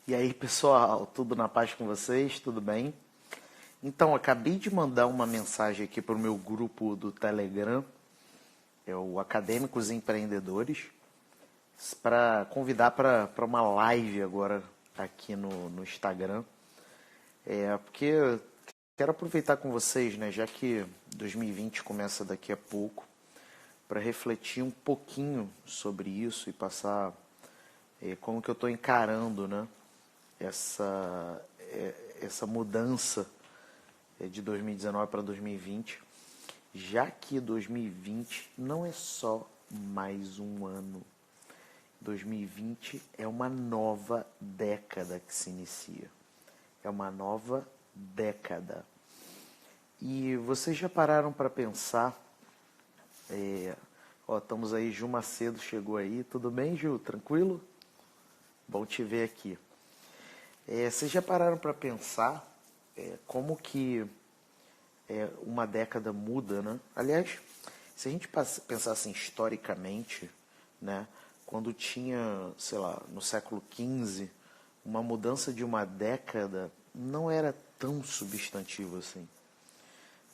E aí, pessoal, tudo na paz com vocês? Tudo bem? Então, acabei de mandar uma mensagem aqui para o meu grupo do Telegram, é o Acadêmicos Empreendedores, para convidar para uma live agora aqui no Instagram. Porque eu quero aproveitar com vocês, né, já que 2020 começa daqui a pouco, para refletir um pouquinho sobre isso e passar como que eu estou encarando, né, essa mudança de 2019 para 2020, já que 2020 não é só mais um ano. 2020 é uma nova década que se inicia. É uma nova década. E vocês já pararam para pensar? Estamos aí, Ju Macedo chegou aí. Tudo bem, Ju? Tranquilo? Bom te ver aqui. Vocês já pararam para pensar como que uma década muda, né? Aliás, se a gente pensar assim historicamente, né, quando tinha, sei lá, no século XV, uma mudança de uma década não era tão substantivo assim,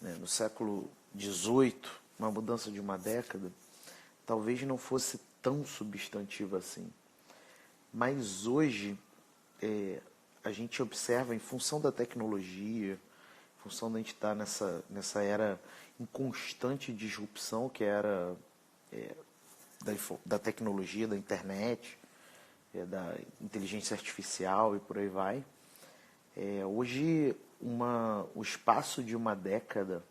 né? No século XVIII, uma mudança de uma década talvez não fosse tão substantiva assim. Mas hoje a gente observa, em função da tecnologia, em função da gente estar nessa era em constante disrupção, que era da tecnologia, da internet, da inteligência artificial e por aí vai. Hoje, o espaço de uma década,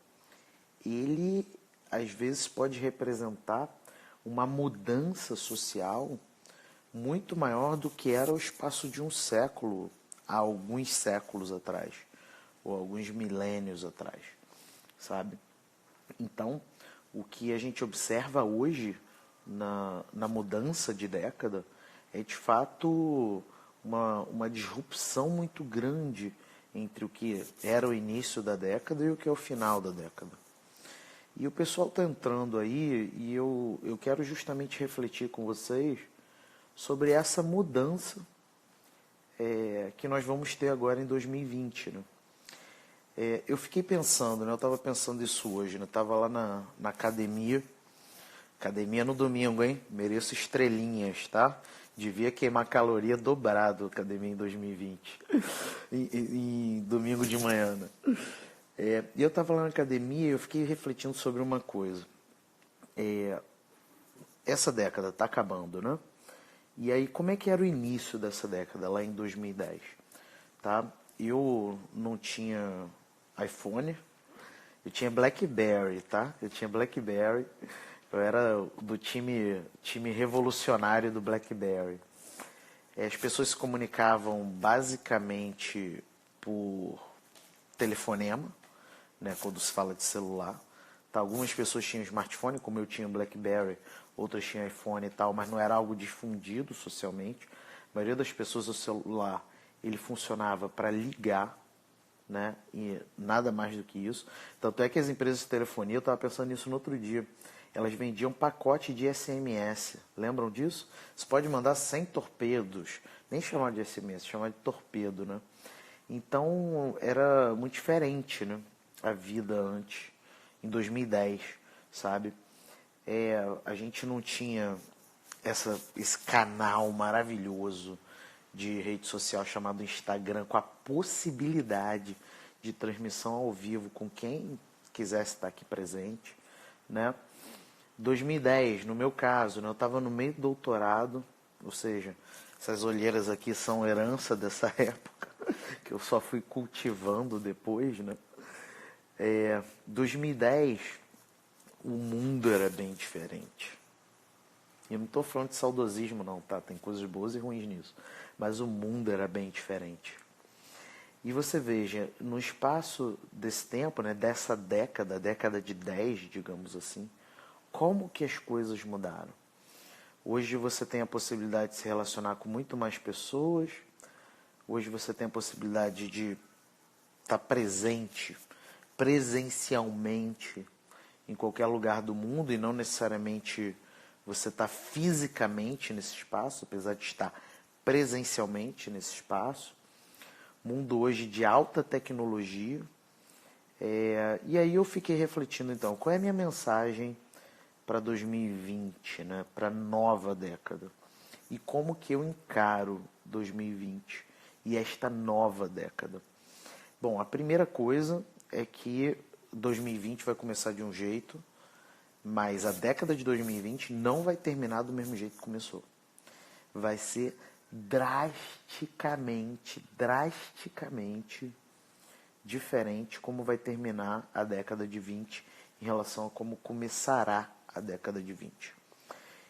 ele às vezes pode representar uma mudança social muito maior do que era o espaço de um século, há alguns séculos atrás, ou alguns milênios atrás, sabe? Então, o que a gente observa hoje na mudança de década é, de fato, uma disrupção muito grande entre o que era o início da década e o que é o final da década. E o pessoal está entrando aí e eu quero justamente refletir com vocês sobre essa mudança que nós vamos ter agora em 2020, né? Eu fiquei pensando, né? Eu estava pensando isso hoje, né? Eu estava lá na academia no domingo, hein? Mereço estrelinhas, tá? Devia queimar caloria dobrado academia em 2020, em domingo de manhã, né? E eu estava lá na academia e eu fiquei refletindo sobre uma coisa. Essa década está acabando, né? E aí, como é que era o início dessa década, lá em 2010? Tá? Eu não tinha iPhone, eu tinha BlackBerry, tá? Eu tinha BlackBerry, eu era do time revolucionário do BlackBerry. As pessoas se comunicavam basicamente por telefonema, né, quando se fala de celular. Tá? Algumas pessoas tinham smartphone, como eu tinha BlackBerry, outras tinham iPhone e tal, mas não era algo difundido socialmente. A maioria das pessoas, o celular, ele funcionava para ligar, né, e nada mais do que isso. Tanto é que as empresas de telefonia, eu estava pensando nisso no outro dia, elas vendiam pacote de SMS. Lembram disso? Você pode mandar 100 torpedos, nem chamar de SMS, chamar de torpedo, né? Então, era muito diferente, né, a vida antes, em 2010, sabe? A gente não tinha esse canal maravilhoso de rede social chamado Instagram, com a possibilidade de transmissão ao vivo com quem quisesse estar aqui presente, né? 2010, no meu caso, né, eu estava no meio do doutorado, ou seja, essas olheiras aqui são herança dessa época, que eu só fui cultivando depois, né? 2010, o mundo era bem diferente. E eu não estou falando de saudosismo não, tá? Tem coisas boas e ruins nisso. Mas o mundo era bem diferente. E você veja, no espaço desse tempo, né, dessa década, década de 10, digamos assim, como que as coisas mudaram? Hoje você tem a possibilidade de se relacionar com muito mais pessoas. Hoje você tem a possibilidade de estar presente, presencialmente, em qualquer lugar do mundo, e não necessariamente você está fisicamente nesse espaço, apesar de estar presencialmente nesse espaço. Mundo hoje de alta tecnologia. E aí eu fiquei refletindo, então, qual é a minha mensagem para 2020, né? Para a nova década? E como que eu encaro 2020 e esta nova década? Bom, a primeira coisa é que 2020 vai começar de um jeito, mas a década de 2020 não vai terminar do mesmo jeito que começou. Vai ser drasticamente diferente como vai terminar a década de 20 em relação a como começará a década de 20.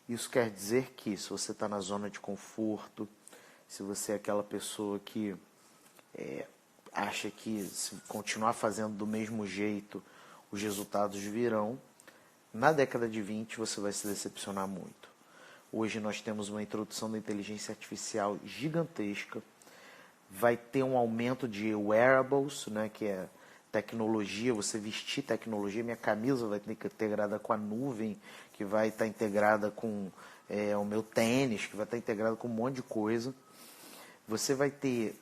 Isso quer dizer que se você está na zona de conforto, se você é aquela pessoa que acha que se continuar fazendo do mesmo jeito, os resultados virão, na década de 20 você vai se decepcionar muito. Hoje nós temos uma introdução da inteligência artificial gigantesca, vai ter um aumento de wearables, né, que é tecnologia, você vestir tecnologia, minha camisa vai ter que estar integrada com a nuvem, que vai estar integrada com o meu tênis, que vai estar integrado com um monte de coisa. Você vai ter,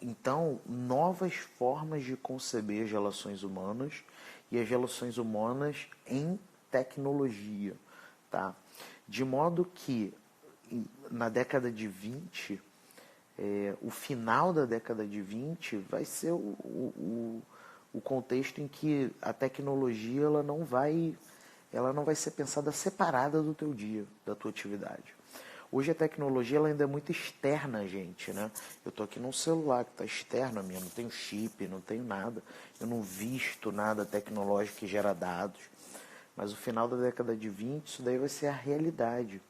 então, novas formas de conceber as relações humanas e as relações humanas em tecnologia, tá? De modo que, na década de 20, o final da década de 20 vai ser o contexto em que a tecnologia ela não vai ser pensada separada do teu dia, da tua atividade. Hoje a tecnologia ela ainda é muito externa a gente, né? Eu estou aqui num celular que está externo a mim, eu não tenho chip, não tenho nada, eu não visto nada tecnológico que gera dados. Mas o final da década de 20, isso daí vai ser a realidade.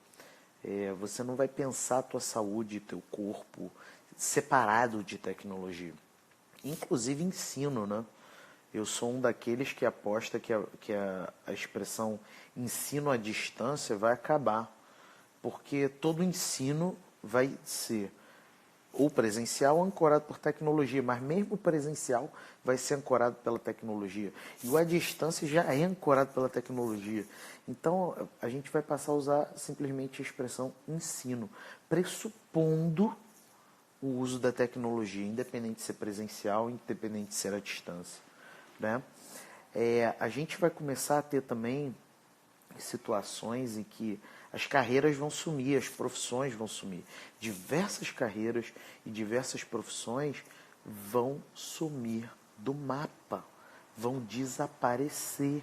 Você não vai pensar a tua saúde e teu corpo separado de tecnologia. Inclusive ensino, né? Eu sou um daqueles que aposta que a expressão ensino à distância vai acabar. Porque todo ensino vai ser ou presencial ou ancorado por tecnologia, mas mesmo presencial vai ser ancorado pela tecnologia. E o à distância já é ancorado pela tecnologia. Então, a gente vai passar a usar simplesmente a expressão ensino, pressupondo o uso da tecnologia, independente de ser presencial, independente de ser à distância, né? A gente vai começar a ter também situações em que as carreiras vão sumir, as profissões vão sumir. Diversas carreiras e diversas profissões vão sumir do mapa, vão desaparecer,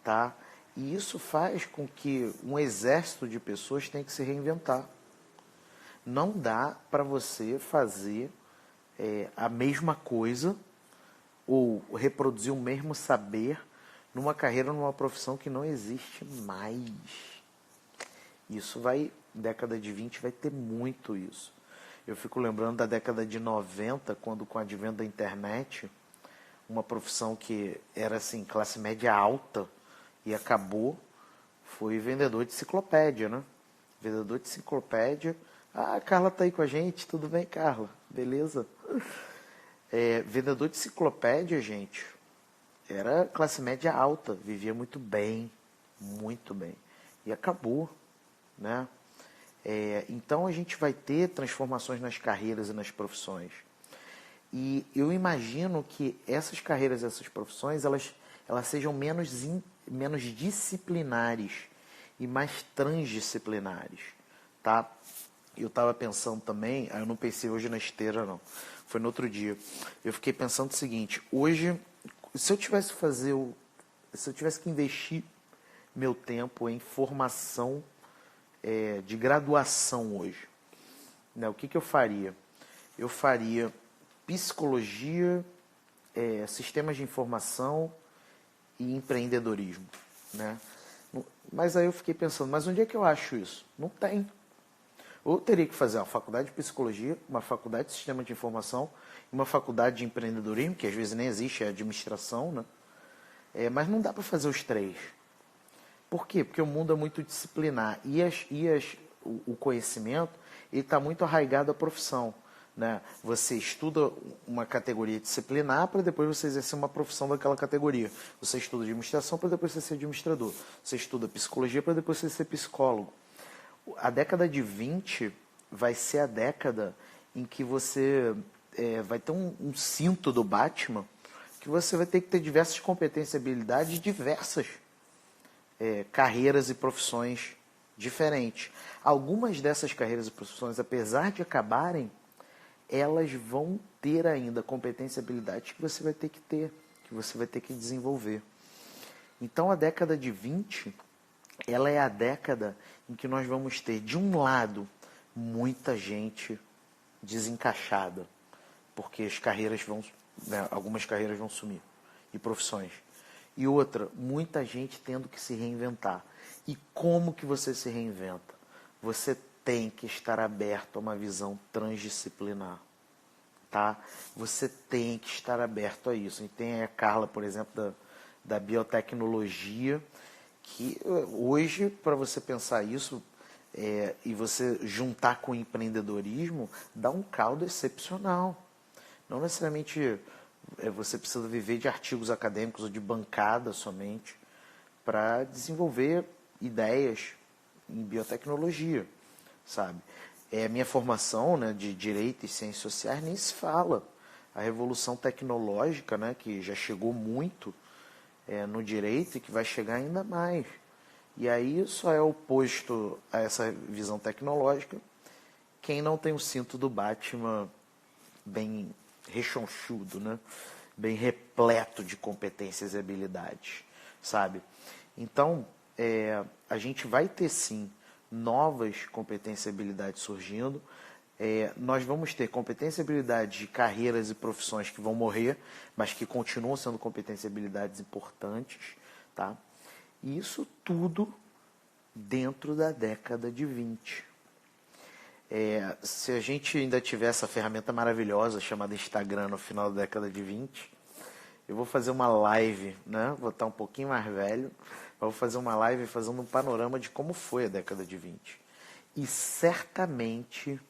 tá? E isso faz com que um exército de pessoas tenha que se reinventar. Não dá para você fazer a mesma coisa ou reproduzir o mesmo saber numa carreira, numa profissão que não existe mais. Isso década de 20 vai ter muito isso. Eu fico lembrando da década de 90, quando com o advento da internet, uma profissão que era assim, classe média alta e acabou, foi vendedor de enciclopédia, né? Vendedor de enciclopédia. Ah, a Carla tá aí com a gente, tudo bem, Carla? Beleza? Vendedor de enciclopédia, gente, era classe média alta, vivia muito bem. E acabou, né? Então a gente vai ter transformações nas carreiras e nas profissões. E eu imagino que essas carreiras, essas profissões, elas sejam menos disciplinares e mais transdisciplinares, tá? Eu estava pensando também, eu não pensei hoje na esteira não, foi no outro dia. Eu fiquei pensando o seguinte, hoje, se eu tivesse que investir meu tempo em formação de graduação hoje, né, o que eu faria? Eu faria psicologia, sistemas de informação e empreendedorismo, né? Mas aí eu fiquei pensando, mas onde é que eu acho isso? Não tem. Ou eu teria que fazer uma faculdade de psicologia, uma faculdade de sistema de informação, uma faculdade de empreendedorismo, que às vezes nem existe, é administração, né? Mas não dá para fazer os três. Por quê? Porque o mundo é muito disciplinar e o conhecimento está muito arraigado à profissão, né? Você estuda uma categoria disciplinar para depois você exercer uma profissão daquela categoria. Você estuda administração para depois você ser administrador. Você estuda psicologia para depois você ser psicólogo. A década de 20 vai ser a década em que você vai ter um cinto do Batman, que você vai ter que ter diversas competências e habilidades, diversas carreiras e profissões diferentes. Algumas dessas carreiras e profissões, apesar de acabarem, elas vão ter ainda competências e habilidades que você vai ter que ter, que você vai ter que desenvolver. Então a década de 20, ela é a década em que nós vamos ter, de um lado, muita gente desencaixada, porque as carreiras vão, né, algumas carreiras vão sumir, e profissões. E outra, muita gente tendo que se reinventar. E como que você se reinventa? Você tem que estar aberto a uma visão transdisciplinar. Tá? Você tem que estar aberto a isso. E tem a Carla, por exemplo, da biotecnologia, que hoje, para você pensar isso, e você juntar com o empreendedorismo, dá um caldo excepcional. Não necessariamente você precisa viver de artigos acadêmicos ou de bancada somente para desenvolver ideias em biotecnologia, sabe? A minha formação, né, de Direito e Ciências Sociais nem se fala. A revolução tecnológica, né, que já chegou muito no direito e que vai chegar ainda mais. E aí só é oposto a essa visão tecnológica quem não tem o cinto do Batman bem rechonchudo, né? Bem repleto de competências e habilidades, sabe? Então, a gente vai ter sim novas competências e habilidades surgindo. Nós vamos ter competências e habilidades de carreiras e profissões que vão morrer, mas que continuam sendo competências e habilidades importantes, tá? E isso tudo dentro da década de 20. Se a gente ainda tiver essa ferramenta maravilhosa chamada Instagram no final da década de 20, eu vou fazer uma live, né? Vou estar um pouquinho mais velho, mas vou fazer uma live fazendo um panorama de como foi a década de 20. E certamente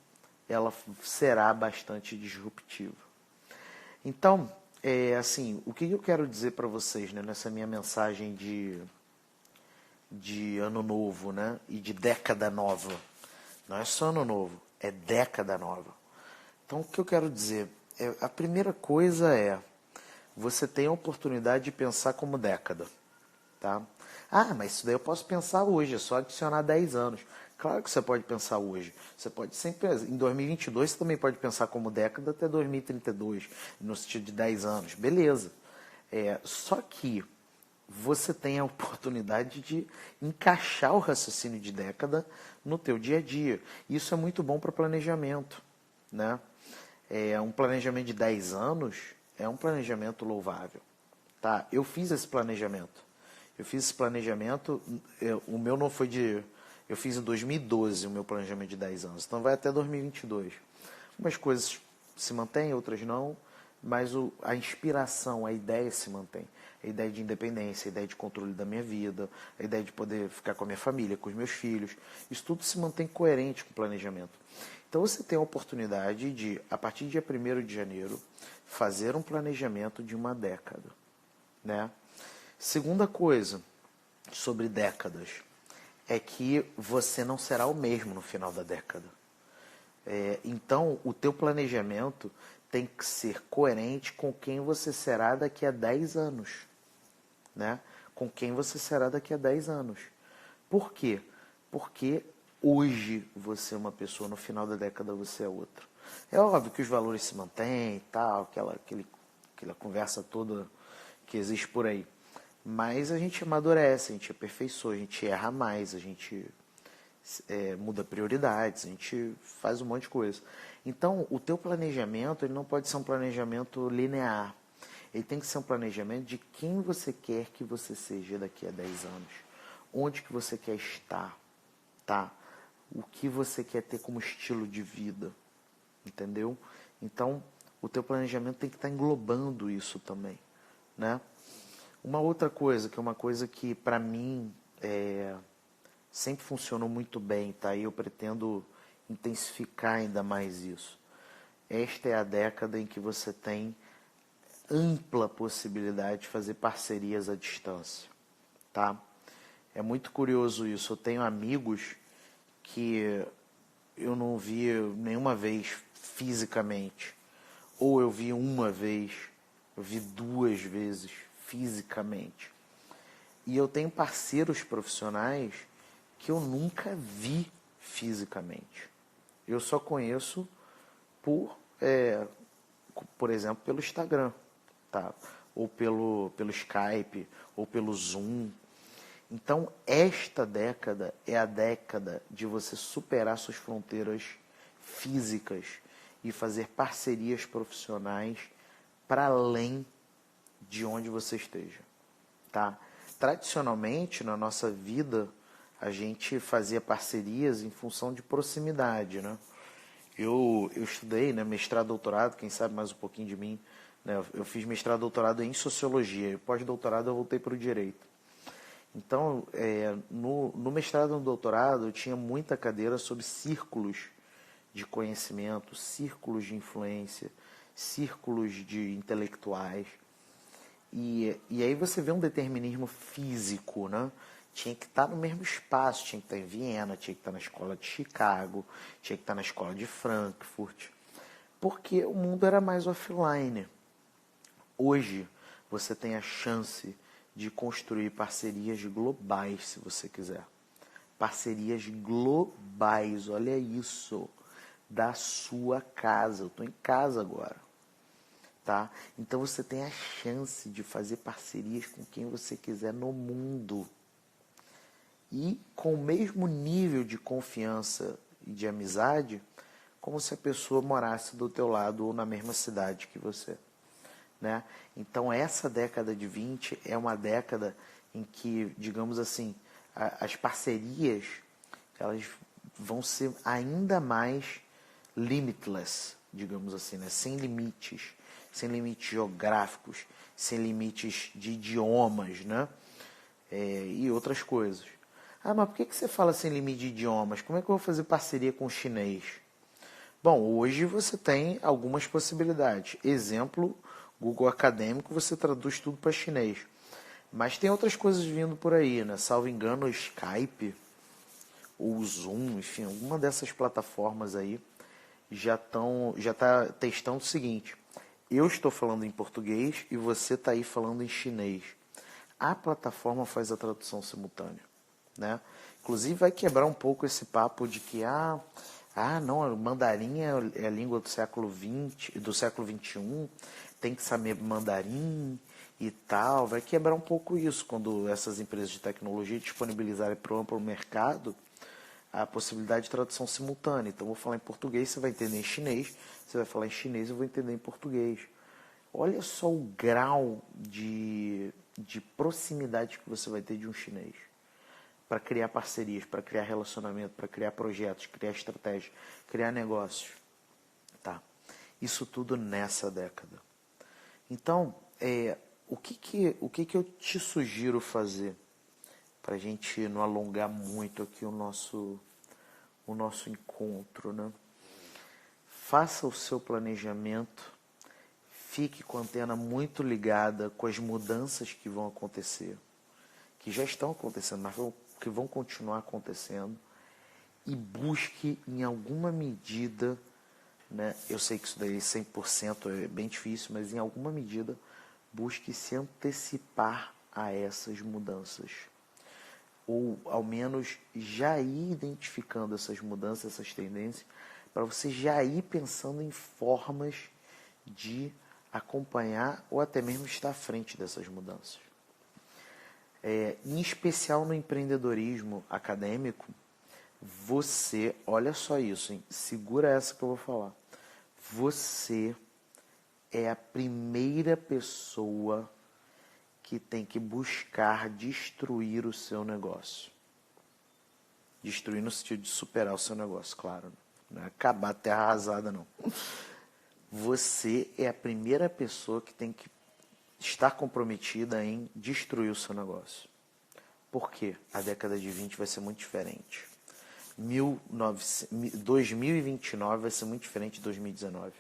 ela será bastante disruptiva. Então, assim, o que eu quero dizer para vocês, né, nessa minha mensagem de ano novo, né, e de década nova? Não é só ano novo, é década nova. Então, o que eu quero dizer? A primeira coisa você tem a oportunidade de pensar como década. Tá? Ah, mas isso daí eu posso pensar hoje, é só adicionar 10 anos. Claro que você pode pensar hoje. Você pode sempre, em 2022, você também pode pensar como década até 2032, no sentido de 10 anos. Beleza. Só que você tem a oportunidade de encaixar o raciocínio de década no teu dia a dia. Isso é muito bom para planejamento, né? Um planejamento de 10 anos é um planejamento louvável. Tá? Eu fiz esse planejamento. O meu não foi de... Eu fiz em 2012 o meu planejamento de 10 anos, então vai até 2022. Algumas coisas se mantêm, outras não, mas a inspiração, a ideia se mantém. A ideia de independência, a ideia de controle da minha vida, a ideia de poder ficar com a minha família, com os meus filhos. Isso tudo se mantém coerente com o planejamento. Então você tem a oportunidade de, a partir do dia 1º de janeiro, fazer um planejamento de uma década, né? Segunda coisa sobre décadas é que você não será o mesmo no final da década. Então, o teu planejamento tem que ser coerente com quem você será daqui a 10 anos. Né? Com quem você será daqui a 10 anos. Por quê? Porque hoje você é uma pessoa, no final da década você é outra. É óbvio que os valores se mantêm e tal, aquela conversa toda que existe por aí. Mas a gente amadurece, a gente aperfeiçoa, a gente erra mais, a gente muda prioridades, a gente faz um monte de coisa. Então, o teu planejamento ele não pode ser um planejamento linear. Ele tem que ser um planejamento de quem você quer que você seja daqui a 10 anos. Onde que você quer estar, tá? O que você quer ter como estilo de vida, entendeu? Então, o teu planejamento tem que estar englobando isso também, né? Uma outra coisa, que é uma coisa que para mim sempre funcionou muito bem, tá? E eu pretendo intensificar ainda mais isso. Esta é a década em que você tem ampla possibilidade de fazer parcerias à distância, tá? É muito curioso isso. Eu tenho amigos que eu não vi nenhuma vez fisicamente, ou eu vi uma vez, eu vi 2 vezes fisicamente. E eu tenho parceiros profissionais que eu nunca vi fisicamente. Eu só conheço por exemplo, pelo Instagram, tá? Ou pelo Skype, ou pelo Zoom. Então, esta década é a década de você superar suas fronteiras físicas e fazer parcerias profissionais para além de onde você esteja, tá? Tradicionalmente, na nossa vida, a gente fazia parcerias em função de proximidade, né? Eu estudei, né, mestrado, doutorado, quem sabe mais um pouquinho de mim, né? Eu fiz mestrado, doutorado em sociologia, e pós-doutorado eu voltei para o direito. Então, no mestrado e no doutorado, eu tinha muita cadeira sobre círculos de conhecimento, círculos de influência, círculos de intelectuais. E aí você vê um determinismo físico, né? Tinha que estar no mesmo espaço, tinha que estar em Viena, tinha que estar na escola de Chicago, tinha que estar na escola de Frankfurt, porque o mundo era mais offline. Hoje, você tem a chance de construir parcerias globais, se você quiser. Parcerias globais, olha isso, da sua casa. Eu estou em casa agora. Tá? Então você tem a chance de fazer parcerias com quem você quiser no mundo. E com o mesmo nível de confiança e de amizade, como se a pessoa morasse do teu lado ou na mesma cidade que você. Né? Então essa década de 20 é uma década em que, digamos assim, as parcerias elas vão ser ainda mais limitless, digamos assim, né? Sem limites geográficos, sem limites de idiomas, né? E outras coisas. Ah, mas por que você fala sem limite de idiomas? Como é que eu vou fazer parceria com o chinês? Bom, hoje você tem algumas possibilidades. Exemplo, Google Acadêmico, você traduz tudo para chinês. Mas tem outras coisas vindo por aí, né? Salvo engano, o Skype, ou o Zoom, enfim, alguma dessas plataformas aí já está testando o seguinte: eu estou falando em português e você está aí falando em chinês. A plataforma faz a tradução simultânea, né? Inclusive vai quebrar um pouco esse papo de que não, o mandarim é a língua do século XX, do século XXI, tem que saber mandarim e tal. Vai quebrar um pouco isso quando essas empresas de tecnologia disponibilizarem para o amplo mercado a possibilidade de tradução simultânea. Então, eu vou falar em português, você vai entender em chinês. Você vai falar em chinês, eu vou entender em português. Olha só o grau de proximidade que você vai ter de um chinês para criar parcerias, para criar relacionamento, para criar projetos, criar estratégias, criar negócios. Tá? Isso tudo nessa década. Então, o que eu te sugiro fazer? Para a gente não alongar muito aqui o nosso encontro, né? Faça o seu planejamento, fique com a antena muito ligada com as mudanças que vão acontecer, que já estão acontecendo, mas que vão continuar acontecendo, e busque em alguma medida, né? Eu sei que isso daí 100% é bem difícil, mas em alguma medida busque se antecipar a essas mudanças. Ou ao menos já ir identificando essas mudanças, essas tendências, para você já ir pensando em formas de acompanhar ou até mesmo estar à frente dessas mudanças. Em especial no empreendedorismo acadêmico, você, olha só isso, hein? Segura essa que eu vou falar. Você é a primeira pessoa que tem que buscar destruir o seu negócio. Destruir no sentido de superar o seu negócio, claro. Não é acabar a terra arrasada, não. Você é a primeira pessoa que tem que estar comprometida em destruir o seu negócio. Por quê? A década de 20 vai ser muito diferente. 2029 vai ser muito diferente de 2019.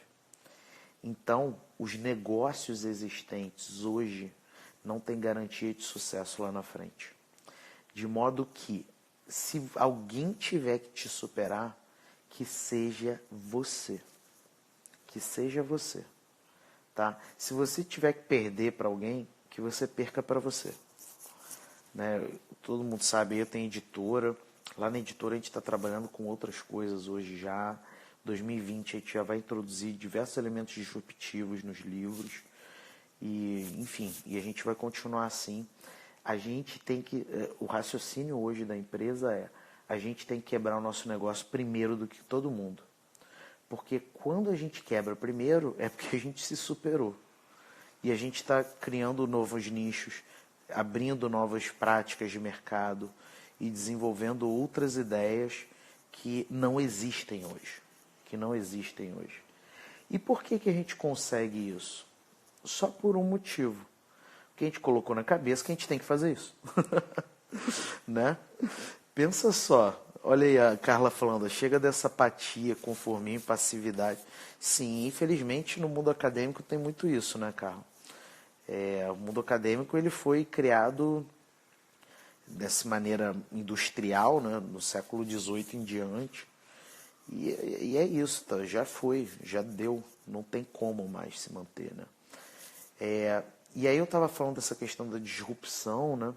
Então, os negócios existentes hoje não têm garantia de sucesso lá na frente. De modo que, se alguém tiver que te superar, que seja você. Que seja você. Tá? Se você tiver que perder para alguém, que você perca para você. Né? Todo mundo sabe, eu tenho editora. Lá na editora a gente está trabalhando com outras coisas hoje já. 2020 a gente já vai introduzir diversos elementos disruptivos nos livros. E, enfim, e a gente vai continuar assim. A gente tem que... O raciocínio hoje da empresa é: a gente tem que quebrar o nosso negócio primeiro do que todo mundo. Porque quando a gente quebra primeiro, é porque a gente se superou. E a gente está criando novos nichos, abrindo novas práticas de mercado e desenvolvendo outras ideias que não existem hoje. Que não existem hoje. E por que a gente consegue isso? Só por um motivo. Porque a gente colocou na cabeça que a gente tem que fazer isso. Né? Pensa só. Olha aí a Carla falando, chega dessa apatia, conformismo, passividade. Sim, infelizmente no mundo acadêmico tem muito isso, né, Carla? O mundo acadêmico ele foi criado dessa maneira industrial, né, no século XVIII em diante. E é isso, tá? Já foi, já deu, não tem como mais se manter, né? E aí eu estava falando dessa questão da disrupção, né?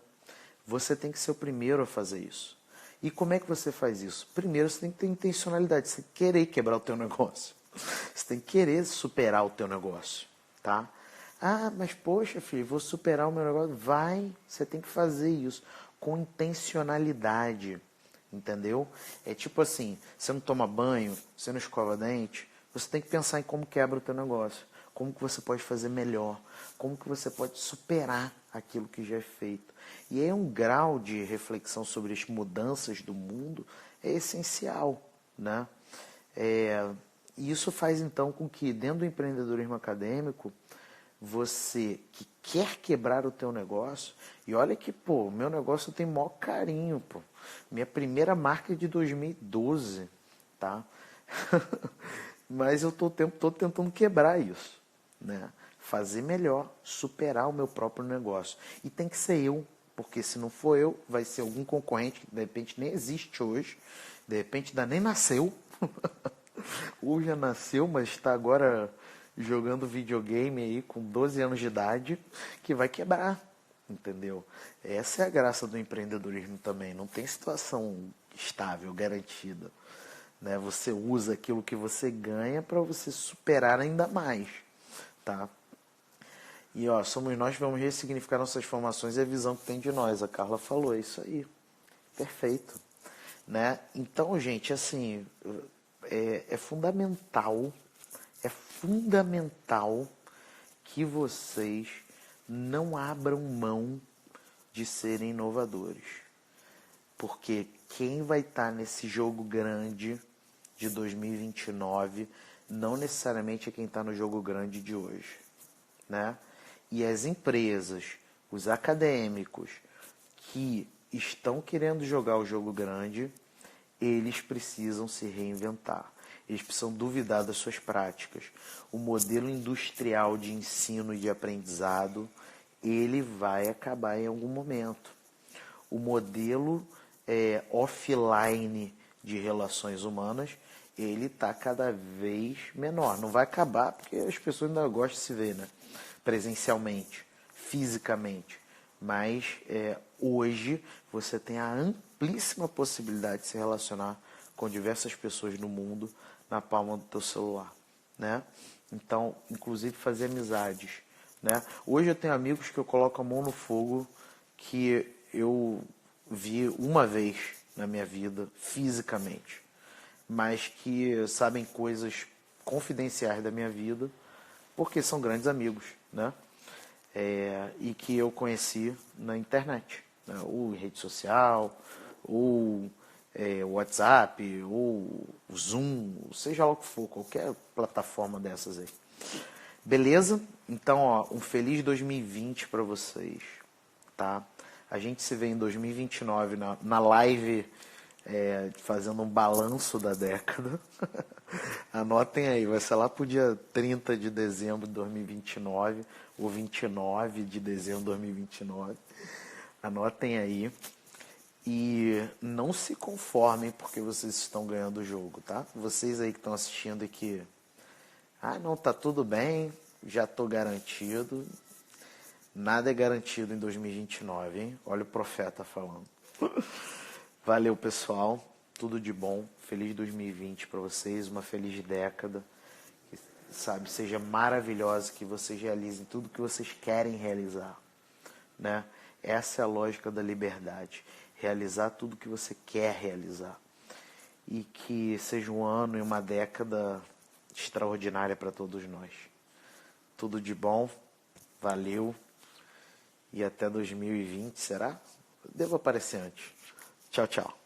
Você tem que ser o primeiro a fazer isso. E como é que você faz isso? Primeiro você tem que ter intencionalidade, você tem que querer quebrar o teu negócio. Você tem que querer superar o teu negócio, tá? Ah, mas poxa, filho, vou superar o meu negócio. Vai, você tem que fazer isso com intencionalidade, entendeu? É tipo assim, você não toma banho, você não escova dente, você tem que pensar em como quebra o teu negócio, como que você pode fazer melhor, como que você pode superar aquilo que já é feito. E aí um grau de reflexão sobre as mudanças do mundo é essencial, né? E isso faz então com que dentro do empreendedorismo acadêmico, você que quer quebrar o teu negócio, e olha que, pô, meu negócio tem maior carinho, pô. Minha primeira marca é de 2012, tá? Mas eu tô o tempo todo tentando quebrar isso, né? Fazer melhor, superar o meu próprio negócio. E tem que ser eu, porque se não for eu, vai ser algum concorrente que de repente nem existe hoje, de repente ainda nem nasceu, ou já nasceu, mas está agora jogando videogame aí com 12 anos de idade, que vai quebrar, entendeu? Essa é a graça do empreendedorismo também, não tem situação estável, garantida. Né? Você usa aquilo que você ganha para você superar ainda mais, tá? E ó, somos nós que vamos ressignificar nossas formações e a visão que tem de nós. A Carla falou, é isso aí. Perfeito. Né? Então, gente, assim, é fundamental que vocês não abram mão de serem inovadores. Porque quem vai estar nesse jogo grande de 2029 não necessariamente é quem está no jogo grande de hoje, né? E as empresas, os acadêmicos que estão querendo jogar o jogo grande, eles precisam se reinventar. Eles precisam duvidar das suas práticas. O modelo industrial de ensino e de aprendizado, ele vai acabar em algum momento. O modelo offline de relações humanas, ele está cada vez menor. Não vai acabar porque as pessoas ainda gostam de se ver, né? Presencialmente, fisicamente. Mas hoje você tem a amplíssima possibilidade de se relacionar com diversas pessoas no mundo na palma do teu celular, né? Então, inclusive fazer amizades, né? Hoje eu tenho amigos que eu coloco a mão no fogo que eu vi uma vez na minha vida, fisicamente, mas que sabem coisas confidenciais da minha vida, porque são grandes amigos, né? E que eu conheci na internet, né? Ou em rede social, ou WhatsApp, ou Zoom, seja lá o que for, qualquer plataforma dessas aí. Beleza? Então, ó, um feliz 2020 para vocês, tá? A gente se vê em 2029 na live fazendo um balanço da década. Anotem aí, vai ser lá pro dia 30 de dezembro de 2029 ou 29 de dezembro de 2029. Anotem aí. E não se conformem porque vocês estão ganhando o jogo, tá? Vocês aí que estão assistindo e que... Ah, não, tá tudo bem, já tô garantido. Nada é garantido em 2029, hein? Olha o profeta falando. Valeu, pessoal. Tudo de bom. Feliz 2020 para vocês. Uma feliz década. Que, sabe, seja maravilhosa, que vocês realizem tudo que vocês querem realizar, né? Essa é a lógica da liberdade. Realizar tudo que você quer realizar. E que seja um ano e uma década extraordinária para todos nós. Tudo de bom. Valeu. E até 2020, será? Devo aparecer antes. Tchau, tchau.